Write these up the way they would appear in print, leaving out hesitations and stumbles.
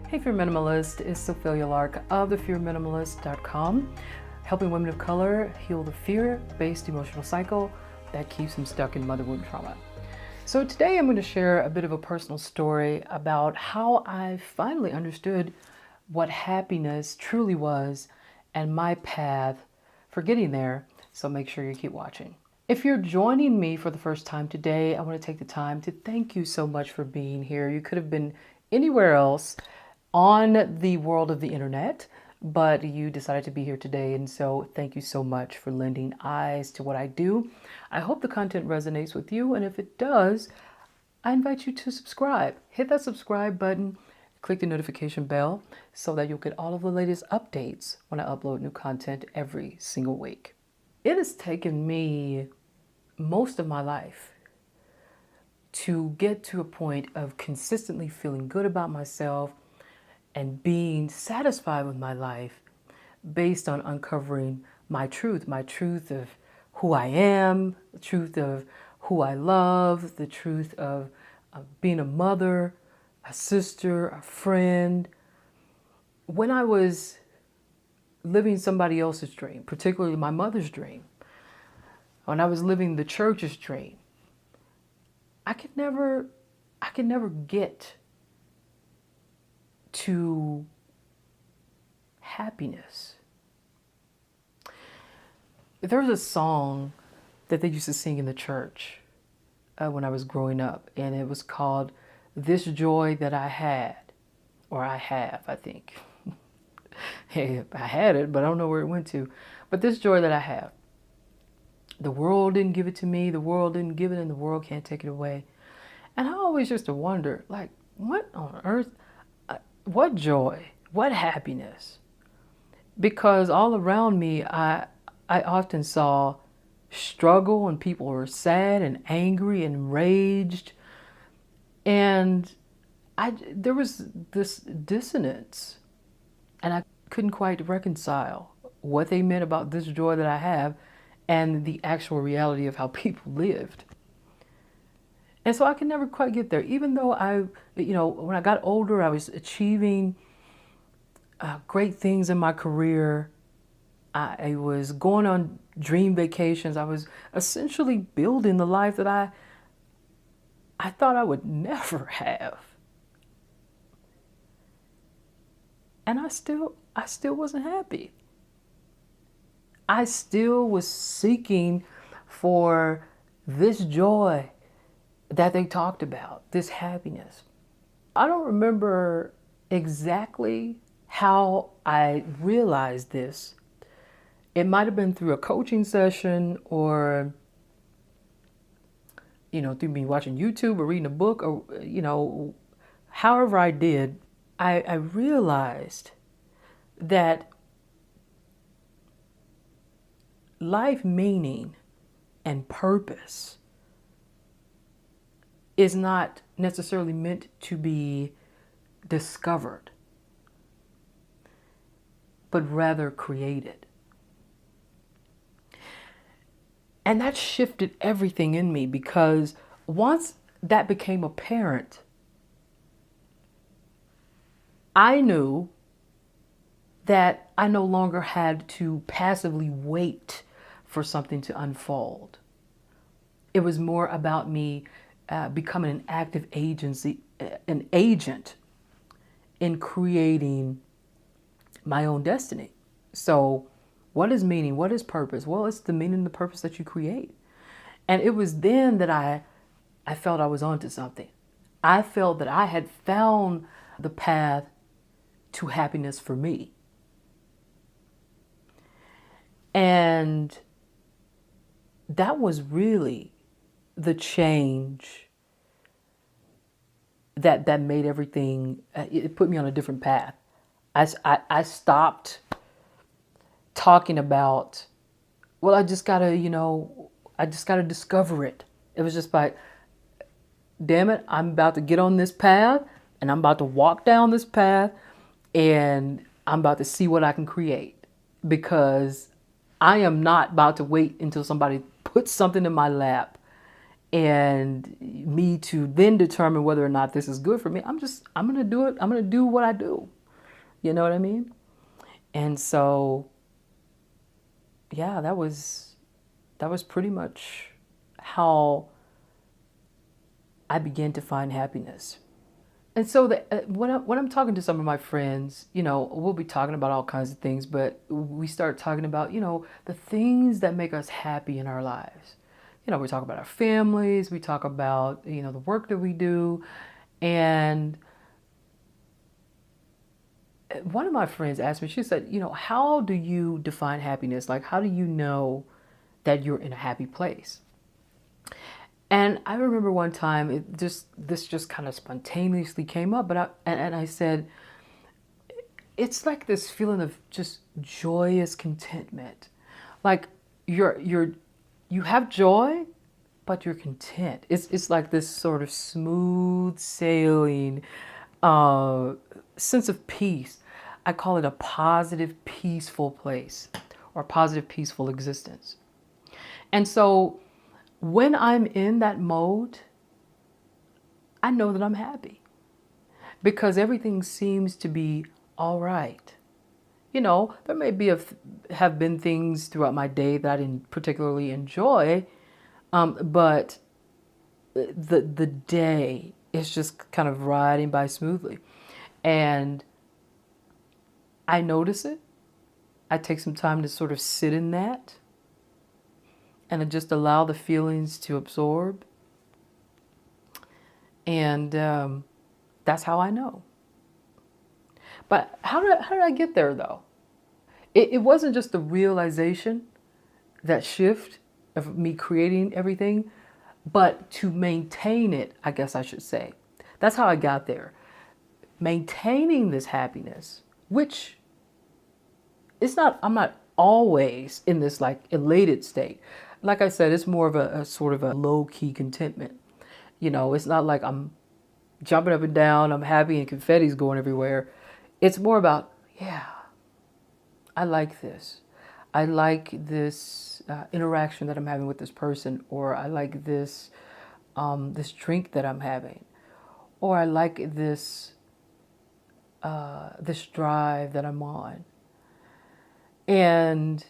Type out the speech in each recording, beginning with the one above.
Hey Fear Minimalist, it's Sophia Lark of thefearminimalist.com, helping women of color heal the fear-based emotional cycle that keeps them stuck in mother wound trauma. So today I'm going to share a bit of a personal story about how I finally understood what happiness truly was and my path for getting there, so make sure you keep watching. If you're joining me for the first time today, I want to take the time to thank you so much for being here. You could have been anywhere else on the world of the internet, but you decided to be here today, and so thank you so much for lending eyes to what I do. I hope the content resonates with you, and if it does, I invite you to subscribe. Hit that subscribe button, click the notification bell so that you'll get all of the latest updates when I upload new content every single week. It has taken me most of my life to get to a point of consistently feeling good about myself and being satisfied with my life based on uncovering my truth of who I am, the truth of who I love, the truth of being a mother, a sister, a friend. When I was living somebody else's dream, particularly my mother's dream, when I was living the church's dream, I could never get to happiness. There's a song that they used to sing in the church when I was growing up, and it was called "This Joy That I Had," or I have, I think. Hey, I had it, but I don't know where it went to. But this joy that I have, the world didn't give it to me, the world didn't give it, and the world can't take it away. And I always used to wonder, like, what on earth? What joy, what happiness? Because all around me, I often saw struggle, and people were sad and angry and enraged. And there was this dissonance, and I couldn't quite reconcile what they meant about this joy that I have and the actual reality of how people lived. And so I could never quite get there, even though when I got older, I was achieving great things in my career. I was going on dream vacations. I was essentially building the life that I thought I would never have. And I still wasn't happy. I still was seeking for this joy that they talked about, this happiness. I don't remember exactly how I realized this. It might have been through a coaching session, or through me watching YouTube or reading a book, or however I did, I realized that life meaning and purpose is not necessarily meant to be discovered, but rather created. And that shifted everything in me, because once that became apparent, I knew that I no longer had to passively wait for something to unfold. It was more about me becoming an active an agent in creating my own destiny. So what is meaning? What is purpose? Well, it's the meaning and the purpose that you create. And it was then that I felt I was onto something. I felt that I had found the path to happiness for me. And that was really the change that made everything, it put me on a different path. I stopped talking about, well, I just gotta discover it. It was just like, damn it, I'm about to get on this path, and I'm about to walk down this path, and I'm about to see what I can create, because I am not about to wait until somebody puts something in my lap and me to then determine whether or not this is good for me. I'm going to do it. I'm going to do what I do. You know what I mean? And so, yeah, that was pretty much how I began to find happiness. And so when I'm talking to some of my friends, we'll be talking about all kinds of things, but we start talking about, the things that make us happy in our lives. We talk about our families, we talk about, the work that we do. And one of my friends asked me, she said, how do you define happiness? Like, how do you know that you're in a happy place? And I remember one time this just kind of spontaneously came up, but I said, it's like this feeling of just joyous contentment. Like you have joy, but you're content. It's like this sort of smooth sailing sense of peace. I call it a positive, peaceful place or positive, peaceful existence. And so when I'm in that mode, I know that I'm happy because everything seems to be all right. There may have been things throughout my day that I didn't particularly enjoy, but the day is just kind of riding by smoothly. And I notice it. I take some time to sort of sit in that and just allow the feelings to absorb. And that's how I know. But how did I get there, though? It wasn't just the realization, that shift of me creating everything, but to maintain it, I guess I should say. That's how I got there. Maintaining this happiness, which I'm not always in this like elated state. Like I said, it's more of a sort of a low-key contentment. It's not like I'm jumping up and down, I'm happy and confetti's going everywhere. It's more about, yeah, I like this. I like this interaction that I'm having with this person, or I like this this drink that I'm having, or I like this this drive that I'm on. And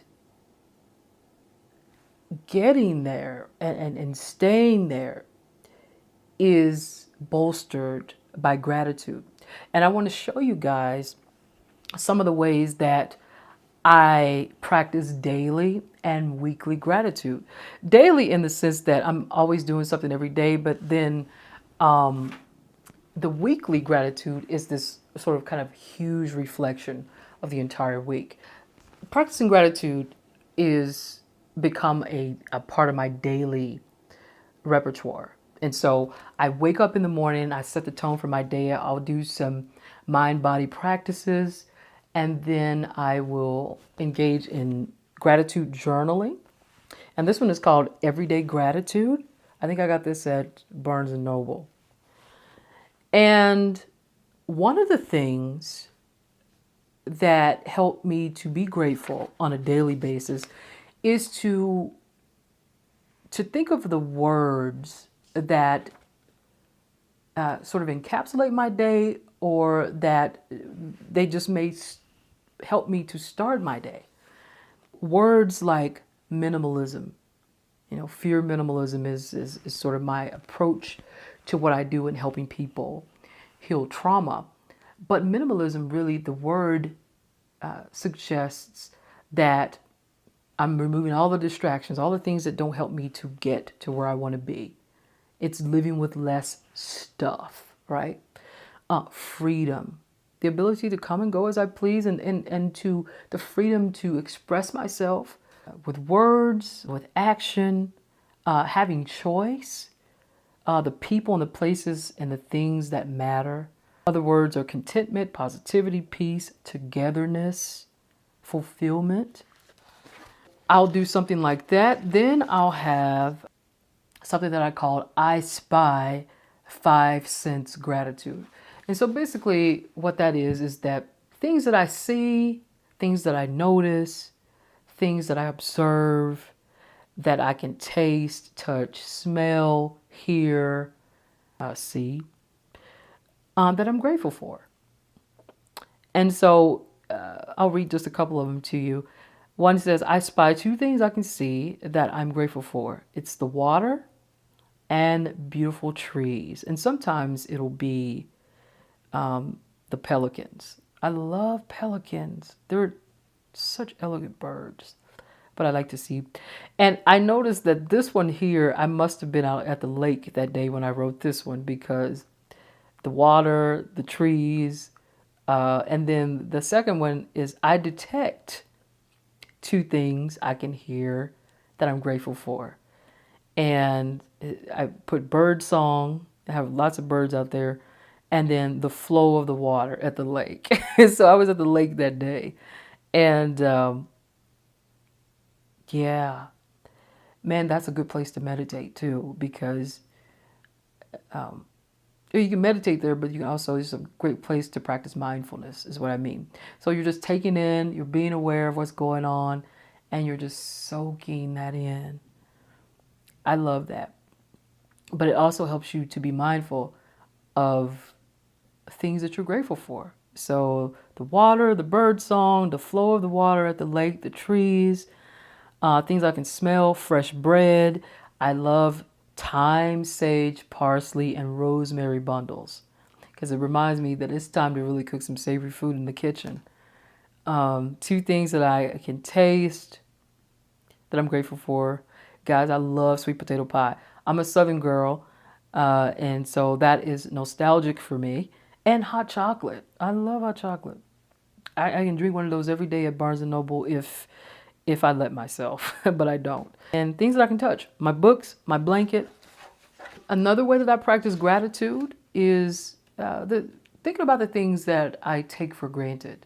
getting there and staying there is bolstered by gratitude. And I want to show you guys some of the ways that I practice daily and weekly gratitude. Daily in the sense that I'm always doing something every day, but then the weekly gratitude is this sort of kind of huge reflection of the entire week. Practicing gratitude is become a part of my daily repertoire. And so I wake up in the morning, I set the tone for my day. I'll do some mind-body practices, and then I will engage in gratitude journaling. And this one is called Everyday Gratitude. I think I got this at Barnes and Noble. And one of the things that help me to be grateful on a daily basis is to think of the words that sort of encapsulate my day, or that they just may help me to start my day. Words like minimalism. Fear minimalism is sort of my approach to what I do in helping people heal trauma. But minimalism, really, the word suggests that I'm removing all the distractions, all the things that don't help me to get to where I want to be. It's living with less stuff, right? Freedom, the ability to come and go as I please, and to the freedom to express myself with words, with action, having choice, the people and the places and the things that matter. Other words are contentment, positivity, peace, togetherness, fulfillment. I'll do something like that. Then I'll have something that I call I Spy 5 Cents Gratitude. And so basically what that is that things that I see, things that I notice, things that I observe that I can taste, touch, smell, hear, see, that I'm grateful for. And so I'll read just a couple of them to you. One says, I spy two things I can see that I'm grateful for. It's the water and beautiful trees. And sometimes it'll be the pelicans. I love pelicans. They're such elegant birds, but I like to see. And I noticed that this one here, I must have been out at the lake that day when I wrote this one, because the water, the trees, and then the second one is I detect two things I can hear that I'm grateful for. And I put bird song. I have lots of birds out there. And then the flow of the water at the lake. So I was at the lake that day. And yeah, man, that's a good place to meditate too, because you can meditate there, but you can also, it's a great place to practice mindfulness, is what I mean. So you're just taking in, you're being aware of what's going on, and you're just soaking that in. I love that. But it also helps you to be mindful of things that you're grateful for. So the water, the bird song, the flow of the water at the lake, the trees, things I can smell, fresh bread. I love thyme, sage, parsley, and rosemary bundles, because it reminds me that it's time to really cook some savory food in the kitchen. Two things that I can taste that I'm grateful for. Guys, I love sweet potato pie. I'm a Southern girl, and so that is nostalgic for me. And hot chocolate. I love hot chocolate. I can drink one of those every day at Barnes & Noble if I let myself, but I don't. And things that I can touch. My books, my blanket. Another way that I practice gratitude is thinking about the things that I take for granted.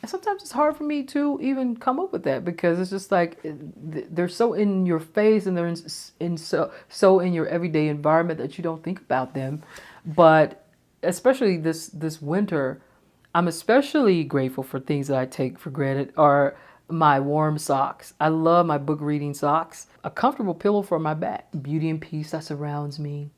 And sometimes it's hard for me to even come up with that, because it's just like they're so in your face, and they're so in your everyday environment that you don't think about them. But especially this winter, I'm especially grateful for things that I take for granted are my warm socks. I love my book reading socks. A comfortable pillow for my back. Beauty and peace that surrounds me.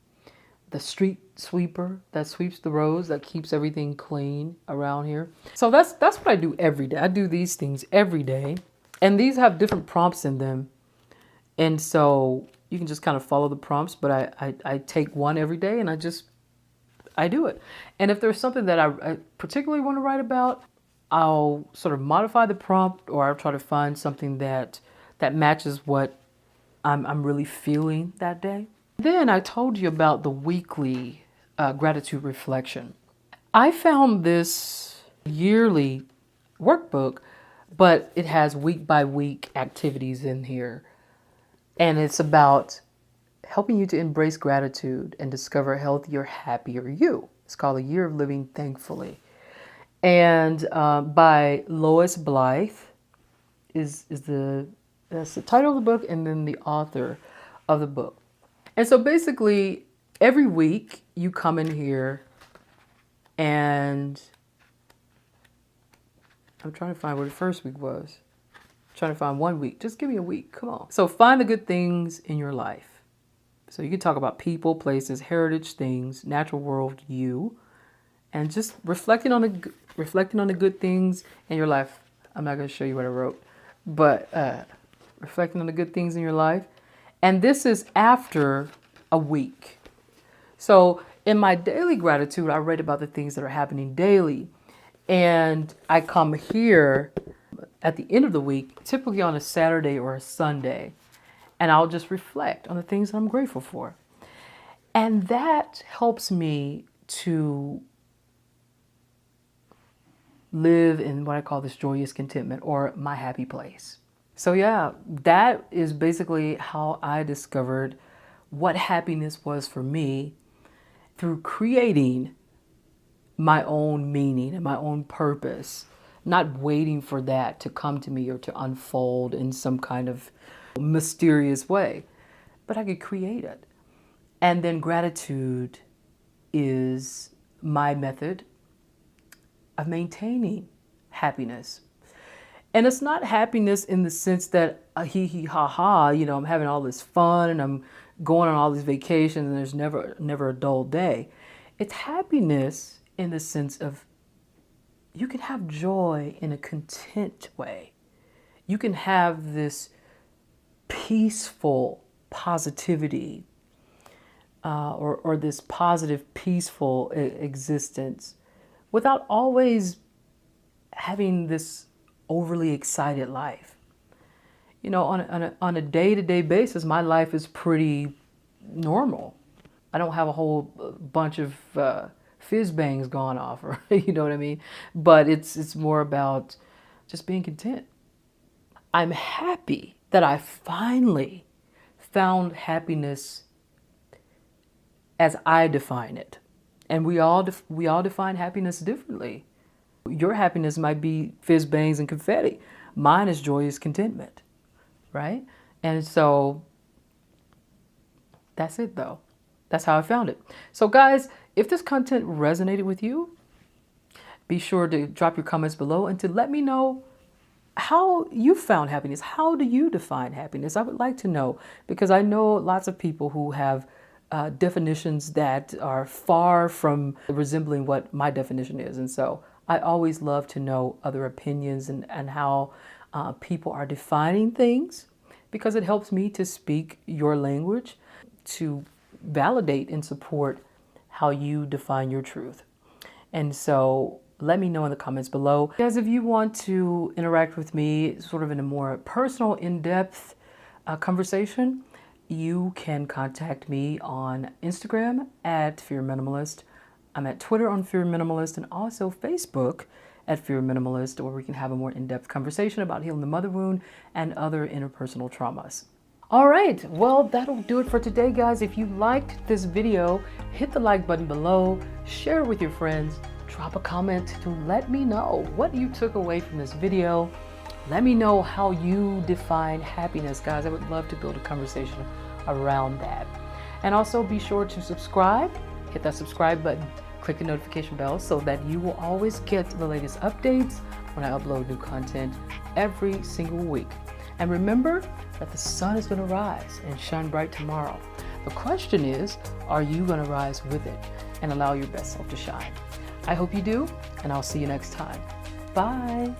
The street sweeper that sweeps the roads, that keeps everything clean around here. So that's what I do every day. I do these things every day. And these have different prompts in them. And so you can just kind of follow the prompts, but I take one every day, and I do it. And if there's something that I particularly want to write about, I'll sort of modify the prompt, or I'll try to find something that matches what I'm really feeling that day. Then I told you about the weekly gratitude reflection. I found this yearly workbook, but it has week by week activities in here. And it's about helping you to embrace gratitude and discover a healthier, happier you. It's called A Year of Living Thankfully. And by Lois Blythe that's the title of the book, and then the author of the book. And so basically, every week you come in here, and I'm trying to find where the first week was. I'm trying to find 1 week. Just give me a week. Come on. So find the good things in your life. So you can talk about people, places, heritage, things, natural world, you, and just reflecting on the good things in your life. I'm not going to show you what I wrote, but reflecting on the good things in your life. And this is after a week. So in my daily gratitude, I write about the things that are happening daily. And I come here at the end of the week, typically on a Saturday or a Sunday, and I'll just reflect on the things that I'm grateful for. And that helps me to live in what I call this joyous contentment, or my happy place. So yeah, that is basically how I discovered what happiness was for me, through creating my own meaning and my own purpose, not waiting for that to come to me or to unfold in some kind of mysterious way, but I could create it. And then gratitude is my method of maintaining happiness. And it's not happiness in the sense that hee hee ha ha, I'm having all this fun and I'm going on all these vacations and there's never a dull day. It's happiness in the sense of you can have joy in a content way. You can have this peaceful positivity or this positive, peaceful existence without always having this overly excited life. On a day-to-day basis, my life is pretty normal. I don't have a whole bunch of fizz bangs gone off, or you know what I mean? But it's more about just being content. I'm happy that I finally found happiness as I define it. And we all define happiness differently. Your happiness might be fizz bangs and confetti. Mine is joyous contentment, right? And so that's it though. That's how I found it. So guys, if this content resonated with you, be sure to drop your comments below and to let me know how you found happiness. How do you define happiness? I would like to know, because I know lots of people who have definitions that are far from resembling what my definition is. And so I always love to know other opinions and how people are defining things, because it helps me to speak your language, to validate and support how you define your truth. And so let me know in the comments below. Guys, if you want to interact with me sort of in a more personal, in-depth conversation, you can contact me on Instagram at Fear Minimalist. I'm at Twitter on Fear Minimalist, and also Facebook at Fear Minimalist, where we can have a more in-depth conversation about healing the mother wound and other interpersonal traumas. All right, well, that'll do it for today, guys. If you liked this video, hit the like button below, share it with your friends, drop a comment to let me know what you took away from this video. Let me know how you define happiness, guys. I would love to build a conversation around that. And also be sure to subscribe, hit that subscribe button, click the notification bell so that you will always get the latest updates when I upload new content every single week. And remember that the sun is going to rise and shine bright tomorrow. The question is, are you going to rise with it and allow your best self to shine? I hope you do, and I'll see you next time. Bye.